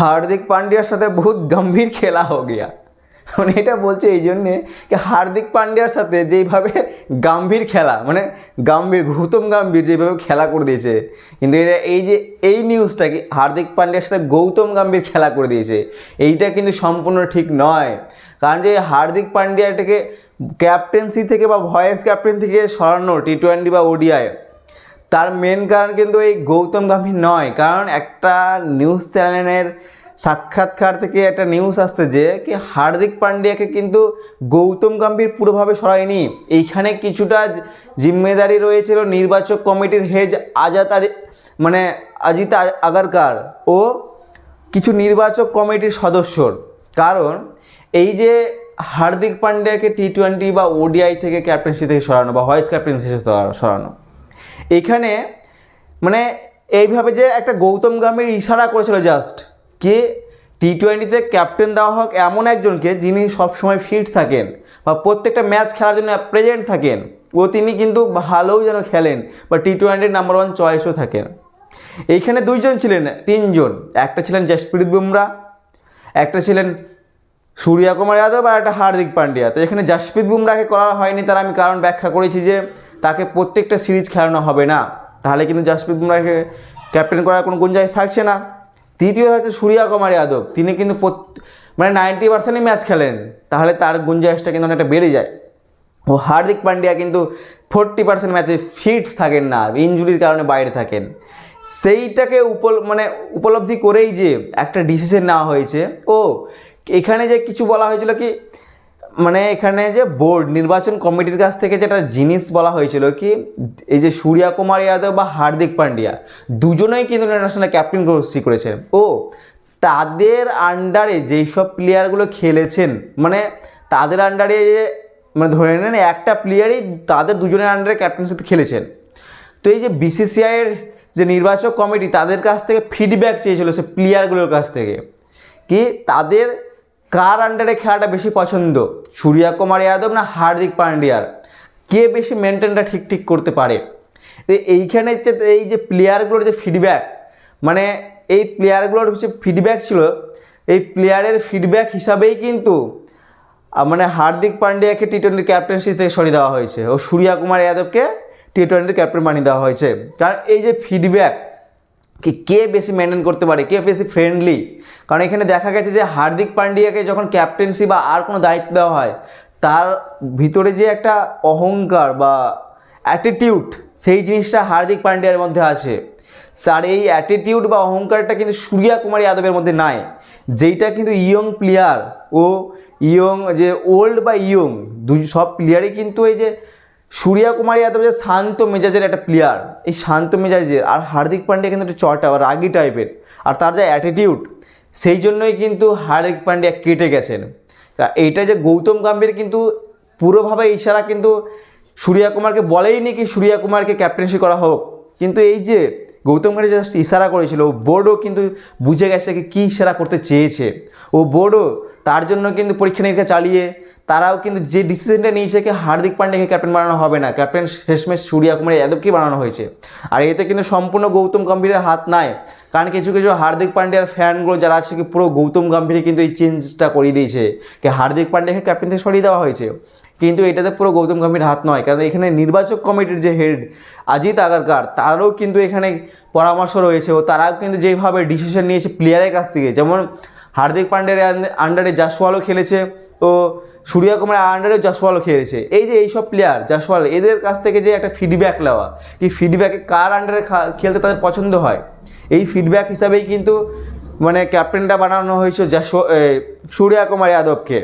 हार्दिक पांड्यार साथे बहुत गंभीर खेला हो गया। মানে এটা বলছে এই জন্যে কি হার্দিক পান্ডিয়ার সাথে যেইভাবে গম্ভীর খেলা, মানে গম্ভীর গৌতম গম্ভীর যেভাবে খেলা করে দিয়েছে, কিন্তু এটা এই যে এই নিউজটা কি হার্দিক পান্ডিয়ার সাথে গৌতম গম্ভীর খেলা করে দিয়েছে, এইটা কিন্তু সম্পূর্ণ ঠিক নয়। কারণ যে হার্দিক পান্ডিয়াটাকে ক্যাপ্টেন্সি থেকে বা ভয়েস ক্যাপ্টেন থেকে সরানো টি-20 বা ওডিআই, তার মেন কারণ কিন্তু এই গৌতম গম্ভীর নয়। কারণ একটা নিউজ চ্যানেলের সাক্ষাৎকার থেকে একটা নিউজ আসছে যে কি হার্দিক পান্ডিয়াকে কিন্তু গৌতম গম্ভীর পুরোভাবে সরায়নি। এইখানে কিছুটা জিম্মেদারি রয়েছিল নির্বাচক কমিটির হেড অজিত আগারকার ও কিছু নির্বাচক কমিটির সদস্যর। কারণ এই যে হার্দিক পান্ডিয়াকে টি-20 বা ওডিআই থেকে ক্যাপ্টেন্সি থেকে সরানো বা ভয়েস ক্যাপ্টেন্সি থেকে সরানো, এখানে মানে এইভাবে যে একটা গৌতম গম্ভীর ইশারা করেছিল জাস্ট কি টি-20তে ক্যাপ্টেন দেওয়া হোক এমন একজনকে যিনি সবসময় ফিট থাকেন বা প্রত্যেকটা ম্যাচ খেলার জন্য প্রেজেন্ট থাকেন, ও তিনি কিন্তু ভালোও যেন খেলেন বা টি-20 নাম্বার 1 চয়েসও থাকেন। এইখানে তিনজন, একটা ছিলেন জসপ্রীত বুমরা, একটা ছিলেন সূর্য কুমার যাদব আর একটা হার্দিক পান্ডিয়া। তো এখানে জসপ্রীত বুমরাকে করা হয়নি, তার আমি কারণ ব্যাখ্যা করেছি যে তাকে প্রত্যেকটা সিরিজ খেলানো হবে না, তাহলে কিন্তু জসপ্রীত বুমরাকে ক্যাপ্টেন করার কোনো গুঞ্জাইশ থাকছে না। তৃতীয় হচ্ছে সূর্য কুমার যাদব, তিনি কিন্তু 90% ম্যাচ খেলেন, তাহলে তার গুঞ্জাইশটা কিন্তু অনেকটা বেড়ে যায়। ও হার্দিক পান্ডিয়া কিন্তু 40% ম্যাচে ফিট থাকেন না, ইনজুরির কারণে বাইরে থাকেন। সেইটাকে উপলব্ধি করেই যে একটা ডিসিশন নেওয়া হয়েছে। ও এখানে যে কিছু বলা হয়েছিল কি এখানে যে বোর্ড নির্বাচন কমিটির কাছ থেকে যেটা জিনিস বলা হয়েছিল কি এই যে সূর্য কুমার যাদব বা হার্দিক পান্ডিয়া দুজনেই কিন্তু ইন্টারন্যাশনাল ক্যাপ্টেনসি করেছেন। ও তাদের আন্ডারে যেই সব প্লেয়ারগুলো খেলেছেন, তাদের আন্ডারে ধরে নেন একটা প্লেয়ারই তাদের দুজনের আন্ডারে ক্যাপ্টেন্সিতে খেলেছেন। তো এই যে বিসিসিআইয়ের যে নির্বাচক কমিটি তাদের কাছ থেকে ফিডব্যাক চেয়েছিল সে প্লেয়ারগুলোর কাছ থেকে কি তাদের কার আন্ডারে খেলাটা বেশি পছন্দ, সূর্য কুমার যাদব না হার্দিক পান্ডিয়ার, কে বেশি মেনটেনটা ঠিক করতে পারে। তো এইখানে এই যে প্লেয়ারগুলোর যে ফিডব্যাক, এই প্লেয়ারগুলোর যে ফিডব্যাক ছিল, এই প্লেয়ারের ফিডব্যাক হিসাবেই কিন্তু হার্দিক পান্ডিয়াকে টি-20 ক্যাপ্টেন্সি থেকে সরিয়ে দেওয়া হয়েছে ও সূর্য কুমার যাদবকে টি-20 ক্যাপ্টেন বানিয়ে দেওয়া হয়েছে। কারণ এই যে ফিডব্যাক কে বেশি মেনটেন করতে পারে, কে বেশি ফ্রেন্ডলি। কারণ এখানে দেখা গেছে যে হার্দিক পান্ডিয়াকে যখন ক্যাপ্টেন্সি বা আর কোনো দায়িত্ব দেওয়া হয়, তার ভিতরে যে একটা অহংকার বা অ্যাটিটিউড, সেই জিনিসটা হার্দিক পান্ডিয়ার মধ্যে আছে। স্যার এই অ্যাটিটিউড বা অহংকারটা কিন্তু সূর্য কুমার যাদবের মধ্যে নাই, যেইটা কিন্তু ইয়ং প্লেয়ার ও ইয়ং যে ওল্ড বা ইয়ং সব প্লেয়ারই কিন্তু এই যে সূর্য কুমার যাদব যে শান্ত মেজাজের একটা প্লেয়ার, এই শান্ত মেজাজের, আর হার্দিক পান্ডিয়া কিন্তু একটা চটা বা রাগি টাইপের, আর তার যে অ্যাটিটিউড, সেই জন্যই কিন্তু হার্দিক পান্ডিয়া কেটে গেছেন। এইটা যে গৌতম গম্ভীর কিন্তু পুরোভাবে ইশারা কিন্তু সূর্য কুমারকে বলেইনি কি সূর্য কুমারকে ক্যাপ্টেন্সি করা হোক, কিন্তু এই যে গৌতম গম্ভীর জাস্ট ইশারা করেছিল, ও বোর্ডও কিন্তু বুঝে গেছে কী ইশারা করতে চেয়েছে। ও বোর্ডও তার জন্য কিন্তু পরীক্ষা নিরীক্ষা চালিয়ে তারাও কিন্তু যে ডিসিশনটা নিয়েছে কি হার্দিক পান্ডিয়াকে ক্যাপ্টেন বানানো হবে না, ক্যাপ্টেন শেষমেশ সূর্য কুমার যাদবকেই বানানো হয়েছে। আর এতে কিন্তু সম্পূর্ণ গৌতম গম্ভীরের হাত নাই। কারণ কিছু হার্দিক পান্ডিয়ার ফ্যানগুলো যারা আছে কি পুরো গৌতম গম্ভীর কিন্তু এই চেঞ্জটা করিয়ে দিয়েছে কি হার্দিক পান্ডিয়াকে ক্যাপ্টেন থেকে সরিয়ে দেওয়া হয়েছে, কিন্তু এটাতে পুরো গৌতম গম্ভীর হাত নয়। কারণ এখানে নির্বাচক কমিটির যে হেড অজিত আগারকার, তারও কিন্তু এখানে পরামর্শ রয়েছে ও তারাও কিন্তু যেইভাবে ডিসিশন নিয়েছে প্লেয়ারের কাছ থেকে, যেমন হার্দিক পান্ডিয়ার আন্ডারে জাসওয়ালও খেলেছে ও সূর্য কুমার আন্ডারে জাসওয়ালও খেলেছে। এই যে এইসব প্লেয়ার জাসওয়াল, এদের কাছ থেকে যে একটা ফিডব্যাক নেওয়া, এই ফিডব্যাকে কার আন্ডারে খেলতে তাদের পছন্দ হয়, এই ফিডব্যাক হিসাবেই কিন্তু ক্যাপ্টেনটা বানানো হয়েছে সূর্য কুমার যাদবকে।